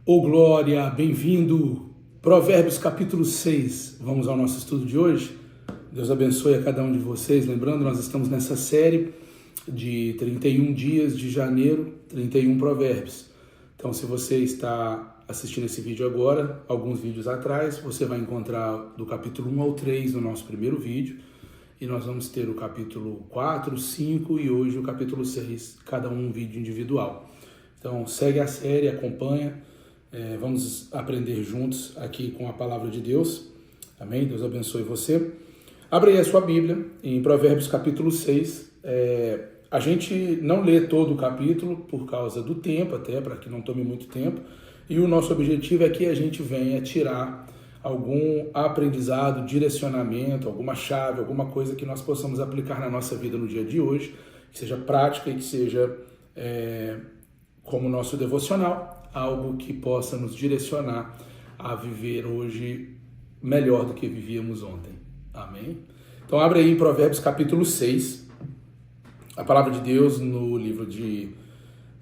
Ô glória, bem-vindo! Provérbios capítulo 6. Vamos ao nosso estudo de hoje? Deus abençoe a cada um de vocês. Lembrando, nós estamos nessa série de 31 dias de janeiro, 31 provérbios. Então, se você está assistindo esse vídeo agora, alguns vídeos atrás, você vai encontrar do capítulo 1 ao 3 no nosso primeiro vídeo. E nós vamos ter o capítulo 4, 5 e hoje o capítulo 6, cada um vídeo individual. Então, segue a série, acompanha. Vamos aprender juntos aqui com a palavra de Deus. Amém? Deus abençoe você. Abre aí a sua Bíblia em Provérbios capítulo 6. A gente não lê todo o capítulo por causa do tempo, até para que não tome muito tempo. E o nosso objetivo é que a gente venha tirar algum aprendizado, direcionamento, alguma chave, alguma coisa que nós possamos aplicar na nossa vida no dia de hoje, que seja prática e que seja como nosso devocional, algo que possa nos direcionar a viver hoje melhor do que vivíamos ontem. Amém? Então abre aí em Provérbios capítulo 6, a palavra de Deus no livro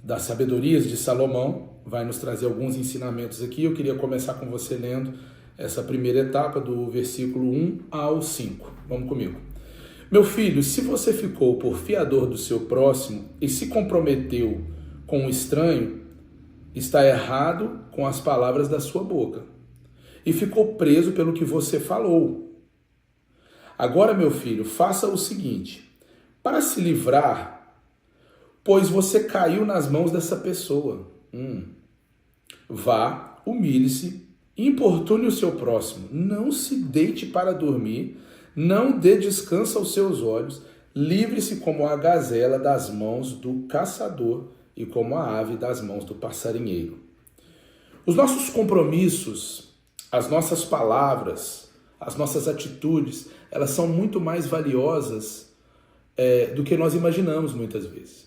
das Sabedorias de Salomão vai nos trazer alguns ensinamentos aqui. Eu queria começar com você lendo essa primeira etapa do versículo 1 ao 5. Vamos comigo. Meu filho, se você ficou por fiador do seu próximo e se comprometeu com um estranho, está errado com as palavras da sua boca e ficou preso pelo que você falou. Agora, meu filho, faça o seguinte, para se livrar, pois você caiu nas mãos dessa pessoa. Vá, humilhe-se, importune o seu próximo, não se deite para dormir, não dê descanso aos seus olhos, livre-se como a gazela das mãos do caçador e como a ave das mãos do passarinheiro. Os nossos compromissos, as nossas palavras, as nossas atitudes, elas são muito mais valiosas do que nós imaginamos muitas vezes.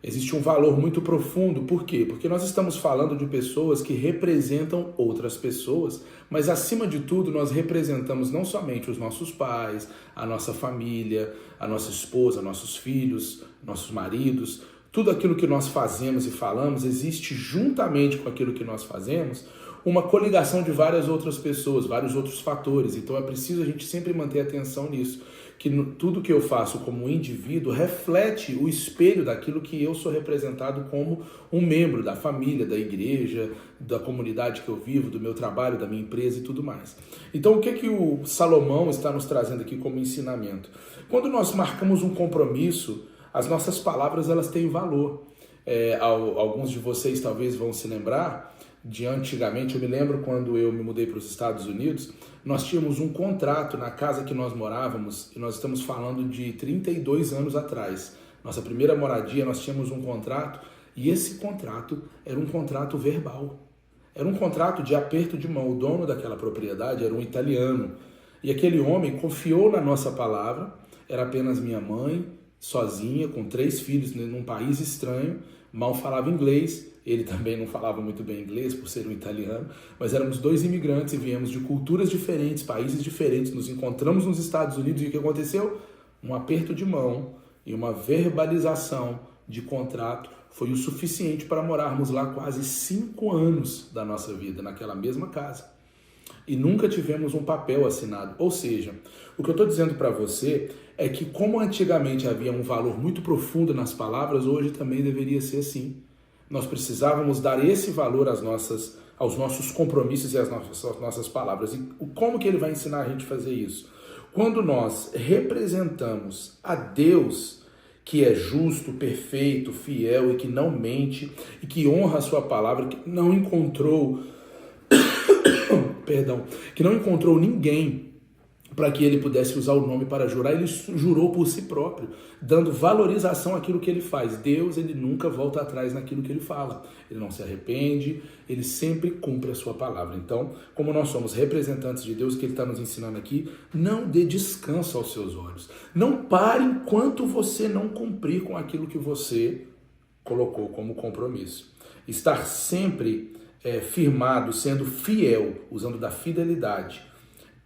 Existe um valor muito profundo, por quê? Porque nós estamos falando de pessoas que representam outras pessoas, mas acima de tudo nós representamos não somente os nossos pais, a nossa família, a nossa esposa, nossos filhos, nossos maridos. Tudo aquilo que nós fazemos e falamos, existe juntamente com aquilo que nós fazemos uma coligação de várias outras pessoas, vários outros fatores. Então é preciso a gente sempre manter atenção nisso, que tudo que eu faço como indivíduo reflete o espelho daquilo que eu sou representado como um membro da família, da igreja, da comunidade que eu vivo, do meu trabalho, da minha empresa e tudo mais. Então o que o Salomão está nos trazendo aqui como ensinamento? Quando nós marcamos um compromisso, as nossas palavras elas têm valor. Alguns de vocês talvez vão se lembrar de antigamente, eu me lembro quando eu me mudei para os Estados Unidos, nós tínhamos um contrato na casa que nós morávamos, e nós estamos falando de 32 anos atrás. Nossa primeira moradia, nós tínhamos um contrato, e esse contrato era um contrato verbal. Era um contrato de aperto de mão. O dono daquela propriedade era um italiano. E aquele homem confiou na nossa palavra, era apenas minha mãe, sozinha, com 3 filhos, num país estranho, mal falava inglês, ele também não falava muito bem inglês por ser um italiano, mas éramos 2 imigrantes e viemos de culturas diferentes, países diferentes, nos encontramos nos Estados Unidos e o que aconteceu? Um aperto de mão e uma verbalização de contrato foi o suficiente para morarmos lá quase 5 anos da nossa vida, naquela mesma casa. E nunca tivemos um papel assinado. Ou seja, o que eu estou dizendo para você é que como antigamente havia um valor muito profundo nas palavras, hoje também deveria ser assim. Nós precisávamos dar esse valor aos nossos compromissos e às nossas palavras. E como que ele vai ensinar a gente a fazer isso? Quando nós representamos a Deus, que é justo, perfeito, fiel e que não mente, e que honra a sua palavra, que não encontrou ninguém para que ele pudesse usar o nome para jurar, ele jurou por si próprio, dando valorização àquilo que ele faz. Deus, ele nunca volta atrás naquilo que ele fala. Ele não se arrepende, ele sempre cumpre a sua palavra. Então, como nós somos representantes de Deus, que ele está nos ensinando aqui, não dê descanso aos seus olhos. Não pare enquanto você não cumprir com aquilo que você colocou como compromisso. Estar sempre firmado, sendo fiel, usando da fidelidade.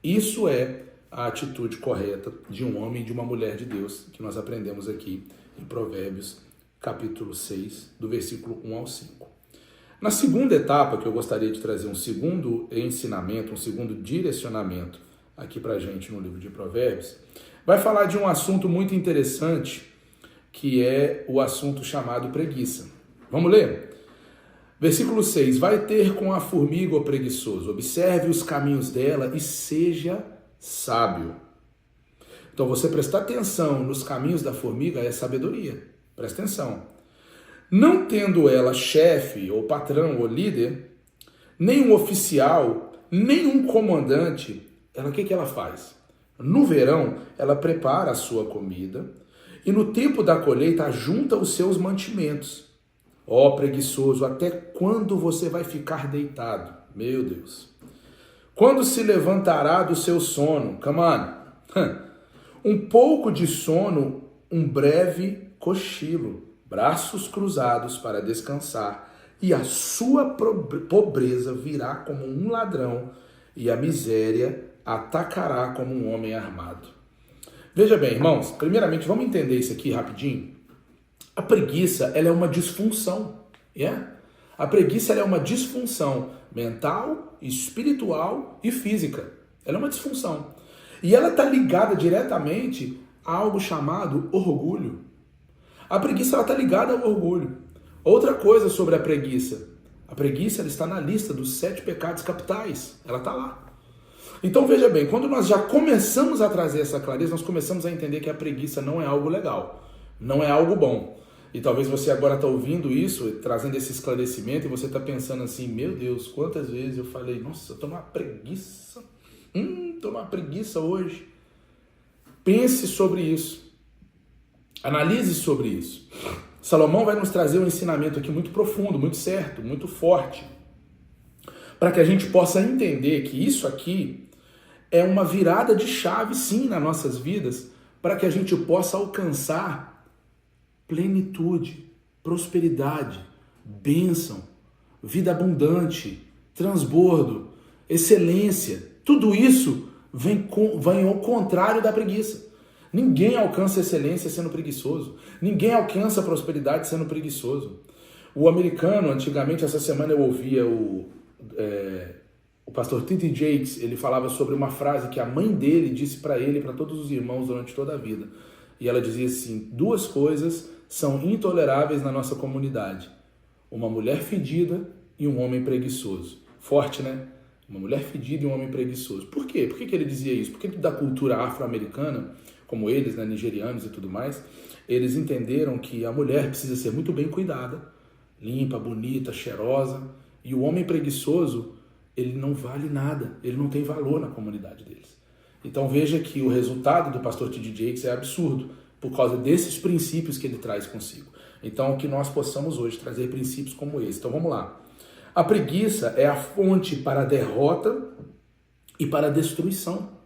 Isso é a atitude correta de um homem e de uma mulher de Deus, que nós aprendemos aqui em Provérbios, capítulo 6, do versículo 1 ao 5. Na segunda etapa, que eu gostaria de trazer um segundo ensinamento, um segundo direcionamento aqui pra gente no livro de Provérbios, vai falar de um assunto muito interessante, que é o assunto chamado preguiça. Vamos ler? Versículo 6. Vai ter com a formiga o preguiçoso, observe os caminhos dela e seja sábio. Então você prestar atenção nos caminhos da formiga é sabedoria. Presta atenção. Não tendo ela chefe, ou patrão, ou líder, nem um oficial, nem um comandante, o que ela faz? No verão, ela prepara a sua comida e no tempo da colheita ajunta os seus mantimentos. Ó preguiçoso, até quando você vai ficar deitado? Meu Deus. Quando se levantará do seu sono? Come on. Um pouco de sono, um breve cochilo, braços cruzados para descansar, e a sua pobreza virá como um ladrão, e a miséria atacará como um homem armado. Veja bem, irmãos, primeiramente vamos entender isso aqui rapidinho. A preguiça, ela é uma disfunção, A preguiça, ela é uma disfunção mental, espiritual e física. Ela é uma disfunção. E ela está ligada diretamente a algo chamado orgulho. A preguiça está ligada ao orgulho. Outra coisa sobre a preguiça. A preguiça ela está na lista dos 7 pecados capitais. Ela está lá. Então veja bem, quando nós já começamos a trazer essa clareza, nós começamos a entender que a preguiça não é algo legal. Não é algo bom. E talvez você agora está ouvindo isso, trazendo esse esclarecimento, e você está pensando assim, meu Deus, quantas vezes eu falei, nossa, estou numa preguiça. Estou numa preguiça hoje. Pense sobre isso. Analise sobre isso. Salomão vai nos trazer um ensinamento aqui muito profundo, muito certo, muito forte, para que a gente possa entender que isso aqui é uma virada de chave, sim, nas nossas vidas, para que a gente possa alcançar plenitude, prosperidade, bênção, vida abundante, transbordo, excelência. Tudo isso vem ao contrário da preguiça. Ninguém alcança excelência sendo preguiçoso. Ninguém alcança prosperidade sendo preguiçoso. O americano, antigamente, essa semana eu ouvia o pastor T.D. Jakes, ele falava sobre uma frase que a mãe dele disse para ele e para todos os irmãos durante toda a vida. E ela dizia assim, 2 coisas são intoleráveis na nossa comunidade. Uma mulher fedida e um homem preguiçoso. Forte, né? Uma mulher fedida e um homem preguiçoso. Por quê? Por que ele dizia isso? Porque da cultura afro-americana, como eles, né, nigerianos e tudo mais, eles entenderam que a mulher precisa ser muito bem cuidada, limpa, bonita, cheirosa, e o homem preguiçoso, ele não vale nada, ele não tem valor na comunidade deles. Então veja que o resultado do pastor T.D. Jakes é absurdo, por causa desses princípios que ele traz consigo. Então que nós possamos hoje trazer princípios como esse. Então vamos lá. A preguiça é a fonte para a derrota e para a destruição.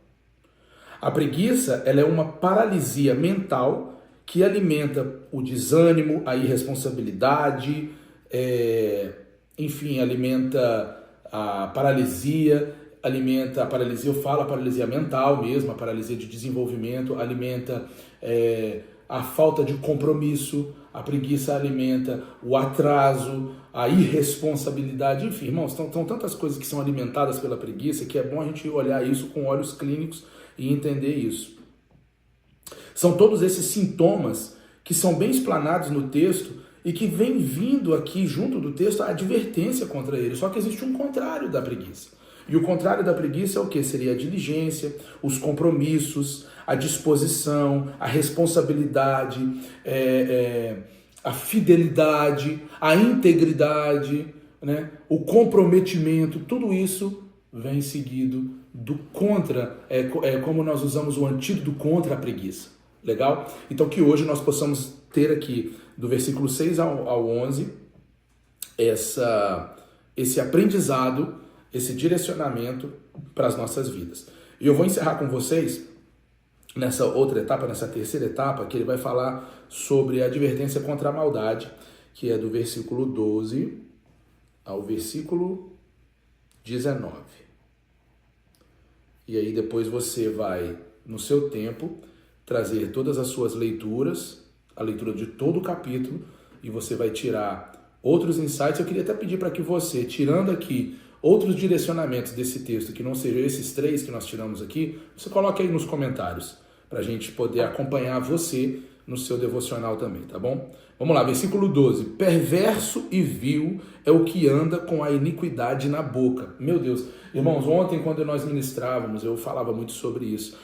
A preguiça ela é uma paralisia mental que alimenta o desânimo, a irresponsabilidade, enfim, alimenta a paralisia, eu falo a paralisia mental mesmo, a paralisia de desenvolvimento, alimenta a falta de compromisso, a preguiça alimenta o atraso, a irresponsabilidade, enfim, irmãos, estão tantas coisas que são alimentadas pela preguiça que é bom a gente olhar isso com olhos clínicos e entender isso. São todos esses sintomas que são bem explanados no texto e que vem vindo aqui junto do texto a advertência contra ele, só que existe um contrário da preguiça. E o contrário da preguiça é o que? Seria a diligência, os compromissos, a disposição, a responsabilidade, a fidelidade, a integridade, né? O comprometimento, tudo isso vem seguido do contra, como nós usamos o antídoto contra a preguiça. Legal? Então que hoje nós possamos ter aqui, do versículo 6 ao 11, esse aprendizado, esse direcionamento para as nossas vidas. E eu vou encerrar com vocês nessa outra etapa, nessa terceira etapa, que ele vai falar sobre a advertência contra a maldade, que é do versículo 12 ao versículo 19. E aí depois você vai, no seu tempo, trazer todas as suas leituras, a leitura de todo o capítulo, e você vai tirar outros insights, eu queria até pedir para que você, tirando aqui outros direcionamentos desse texto, que não sejam esses 3 que nós tiramos aqui, você coloque aí nos comentários, para a gente poder acompanhar você no seu devocional também, tá bom? Vamos lá, versículo 12. Perverso e vil é o que anda com a iniquidade na boca. Meu Deus, irmãos, ontem quando nós ministrávamos, eu falava muito sobre isso.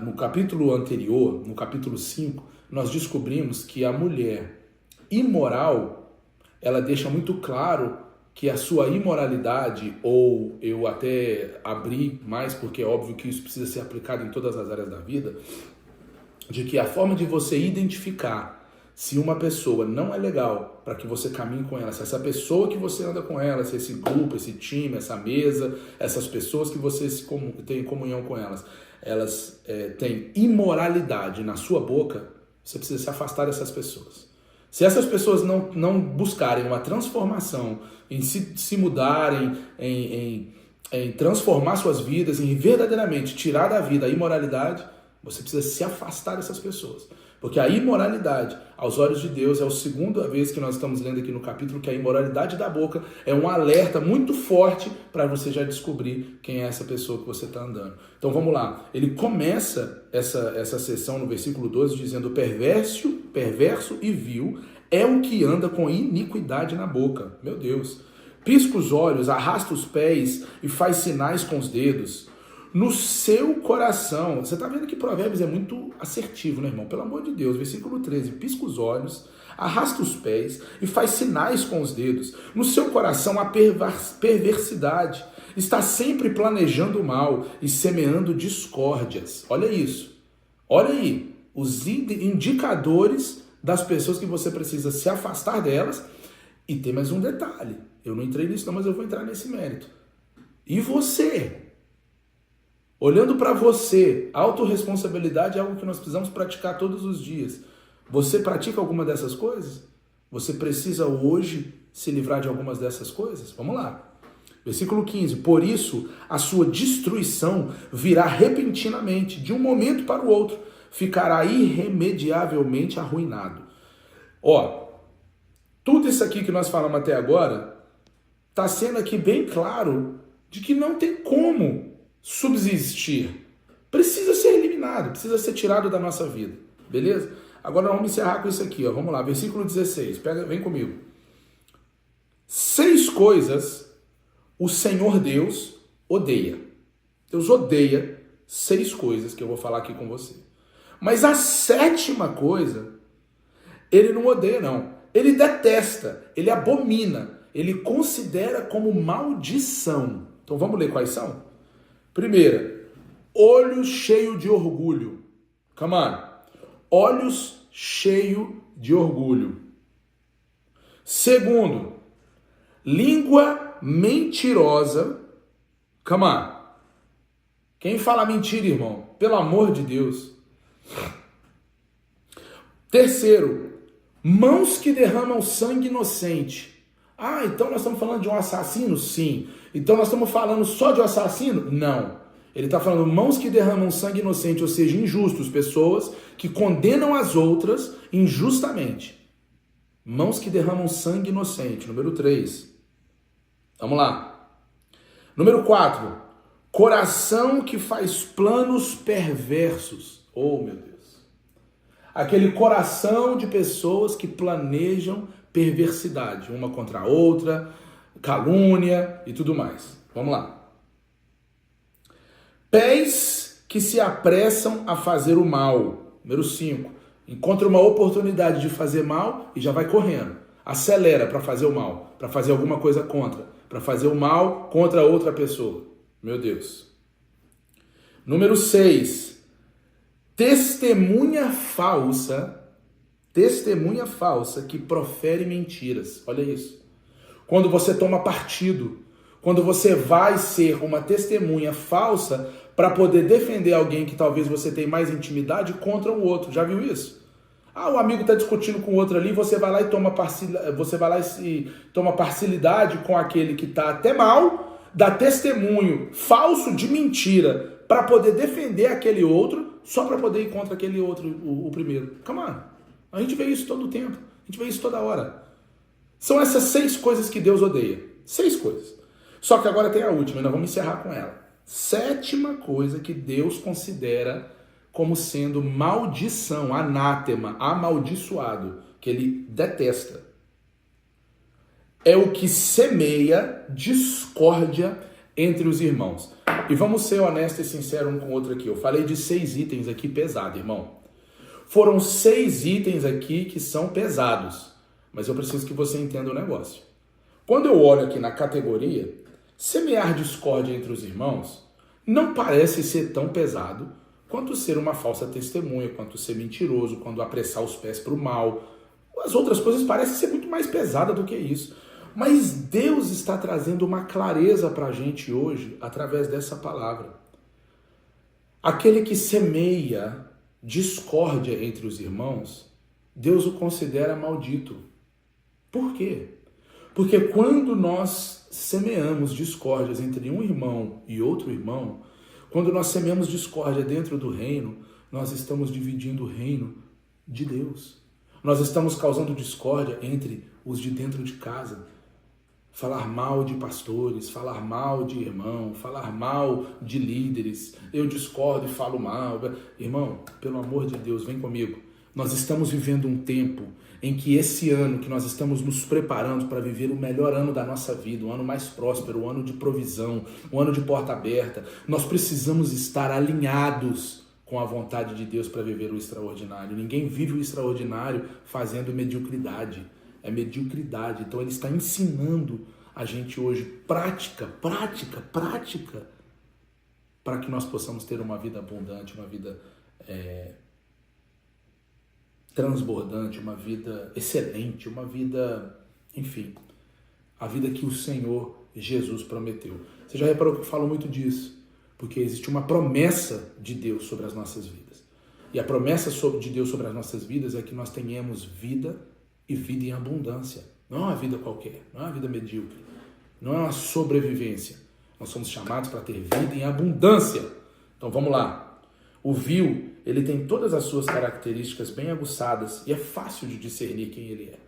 No capítulo anterior, no capítulo 5, nós descobrimos que a mulher imoral, ela deixa muito claro que a sua imoralidade, ou eu até abri mais, porque é óbvio que isso precisa ser aplicado em todas as áreas da vida, de que a forma de você identificar se uma pessoa não é legal para que você caminhe com ela, se essa pessoa que você anda com ela, se esse grupo, esse time, essa mesa, essas pessoas que você tem comunhão com elas, elas têm imoralidade na sua boca, você precisa se afastar dessas pessoas. Se essas pessoas não buscarem uma transformação, em se mudarem, em transformar suas vidas, em verdadeiramente tirar da vida a imoralidade, você precisa se afastar dessas pessoas. Porque a imoralidade, aos olhos de Deus, é a segunda vez que nós estamos lendo aqui no capítulo, que a imoralidade da boca é um alerta muito forte para você já descobrir quem é essa pessoa que você está andando. Então vamos lá. Ele começa essa sessão no versículo 12 dizendo: perverso e vil é o que anda com iniquidade na boca. Meu Deus. Pisca os olhos, arrasta os pés e faz sinais com os dedos. No seu coração, você está vendo que Provérbios é muito assertivo, né, irmão? Pelo amor de Deus, versículo 13, pisca os olhos, arrasta os pés e faz sinais com os dedos. No seu coração há perversidade, está sempre planejando o mal e semeando discórdias. Olha isso, olha aí, os indicadores das pessoas que você precisa se afastar delas. E tem mais um detalhe, eu não entrei nisso não, mas eu vou entrar nesse mérito. E você? Olhando para você, autorresponsabilidade é algo que nós precisamos praticar todos os dias. Você pratica alguma dessas coisas? Você precisa hoje se livrar de algumas dessas coisas? Vamos lá. Versículo 15. Por isso, a sua destruição virá repentinamente, de um momento para o outro. Ficará irremediavelmente arruinado. Ó, tudo isso aqui que nós falamos até agora, está sendo aqui bem claro de que não tem como subsistir, precisa ser eliminado, precisa ser tirado da nossa vida, beleza? Agora vamos encerrar com isso aqui, ó. Vamos lá, versículo 16, vem comigo. 6 coisas o Senhor Deus odeia. Deus odeia 6 coisas que eu vou falar aqui com você. Mas a 7ª coisa, ele não odeia não, ele detesta, ele abomina, ele considera como maldição. Então vamos ler quais são? Primeira, olho cheio de orgulho. Come on. Olhos cheio de orgulho. Segundo, língua mentirosa. Come on. Quem fala mentira, irmão? Pelo amor de Deus. Terceiro, mãos que derramam sangue inocente. Ah, então nós estamos falando de um assassino? Sim. Então nós estamos falando só de um assassino? Não. Ele está falando mãos que derramam sangue inocente, ou seja, injustos, pessoas que condenam as outras injustamente. Mãos que derramam sangue inocente. Número 3. Vamos lá. Número 4. Coração que faz planos perversos. Oh, meu Deus. Aquele coração de pessoas que planejam perversidade, uma contra a outra, calúnia e tudo mais. Vamos lá. Pés que se apressam a fazer o mal. Número 5. Encontra uma oportunidade de fazer mal e já vai correndo. Acelera para fazer o mal, para fazer alguma coisa contra, para fazer o mal contra outra pessoa. Meu Deus. Número 6. Testemunha falsa que profere mentiras. Olha isso. Quando você toma partido, quando você vai ser uma testemunha falsa para poder defender alguém que talvez você tenha mais intimidade contra o outro. Já viu isso? Ah, o amigo está discutindo com o outro ali, você vai lá e toma parcialidade com aquele que está até mal, dá testemunho falso de mentira para poder defender aquele outro, só para poder ir contra aquele outro, o primeiro. Come on. A gente vê isso todo o tempo, a gente vê isso toda hora. São essas 6 coisas que Deus odeia. 6 coisas. Só que agora tem a última, e nós vamos encerrar com ela. 7ª coisa que Deus considera como sendo maldição, anátema, amaldiçoado, que ele detesta. É o que semeia discórdia entre os irmãos. E vamos ser honestos e sinceros um com o outro aqui. Eu falei de 6 itens aqui pesados, irmão. Foram 6 itens aqui que são pesados. Mas eu preciso que você entenda o negócio. Quando eu olho aqui na categoria, semear discórdia entre os irmãos não parece ser tão pesado quanto ser uma falsa testemunha, quanto ser mentiroso, quando apressar os pés para o mal. As outras coisas parecem ser muito mais pesadas do que isso. Mas Deus está trazendo uma clareza para a gente hoje através dessa palavra. Aquele que semeia discórdia entre os irmãos, Deus o considera maldito. Por quê? Porque quando nós semeamos discórdias entre um irmão e outro irmão, quando nós semeamos discórdia dentro do reino, nós estamos dividindo o reino de Deus. Nós estamos causando discórdia entre os de dentro de casa. Falar mal de pastores, falar mal de irmão, falar mal de líderes. Eu discordo e falo mal. Irmão, pelo amor de Deus, vem comigo. Nós estamos vivendo um tempo em que esse ano que nós estamos nos preparando para viver o melhor ano da nossa vida, o ano mais próspero, o ano de provisão, o ano de porta aberta, nós precisamos estar alinhados com a vontade de Deus para viver o extraordinário. Ninguém vive o extraordinário fazendo mediocridade. É mediocridade. Então ele está ensinando a gente hoje prática, para que nós possamos ter uma vida abundante, uma vida transbordante, uma vida excelente, uma vida, enfim, a vida que o Senhor Jesus prometeu. Você já reparou que eu falo muito disso? Porque existe uma promessa de Deus sobre as nossas vidas. E a promessa de Deus sobre as nossas vidas é que nós tenhamos vida e vida em abundância. Não é uma vida qualquer, não é uma vida medíocre, não é uma sobrevivência. Nós somos chamados para ter vida em abundância. Então vamos lá. O vil, ele tem todas as suas características bem aguçadas e é fácil de discernir quem ele é.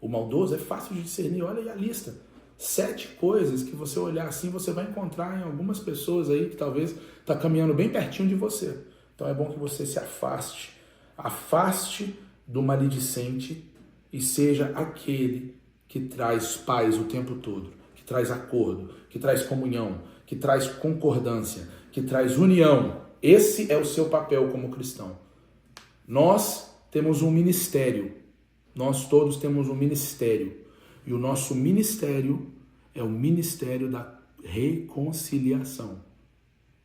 O maldoso é fácil de discernir, olha aí a lista. 7 coisas que você olhar assim, você vai encontrar em algumas pessoas aí que talvez está caminhando bem pertinho de você. Então é bom que você se afaste. Afaste do maledicente e seja aquele que traz paz o tempo todo, que traz acordo, que traz comunhão, que traz concordância, que traz união. Esse é o seu papel como cristão. Nós temos um ministério. Nós todos temos um ministério. E o nosso ministério é o ministério da reconciliação.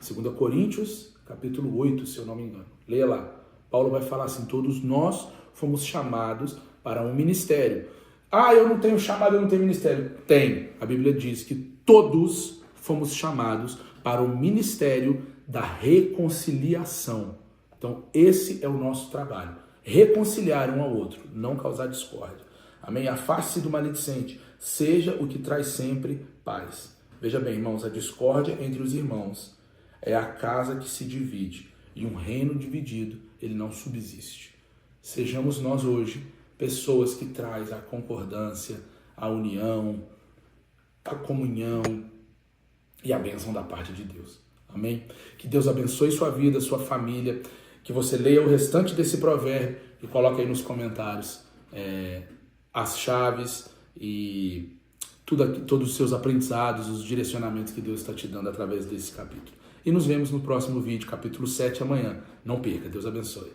2 Coríntios, capítulo 8, se eu não me engano. Leia lá. Paulo vai falar assim, todos nós fomos chamados para um ministério. Ah, eu não tenho chamado, eu não tenho ministério. Tem. A Bíblia diz que todos fomos chamados para o ministério da reconciliação. Então, esse é o nosso trabalho. Reconciliar um ao outro, não causar discórdia. Amém? Afaste-se do maledicente. Seja o que traz sempre paz. Veja bem, irmãos, a discórdia entre os irmãos é a casa que se divide. E um reino dividido, ele não subsiste. Sejamos nós hoje pessoas que traz a concordância, a união, a comunhão e a bênção da parte de Deus. Amém? Que Deus abençoe sua vida, sua família, que você leia o restante desse provérbio e coloque aí nos comentários as chaves e todos os seus aprendizados, os direcionamentos que Deus está te dando através desse capítulo. E nos vemos no próximo vídeo, capítulo 7, amanhã. Não perca. Deus abençoe.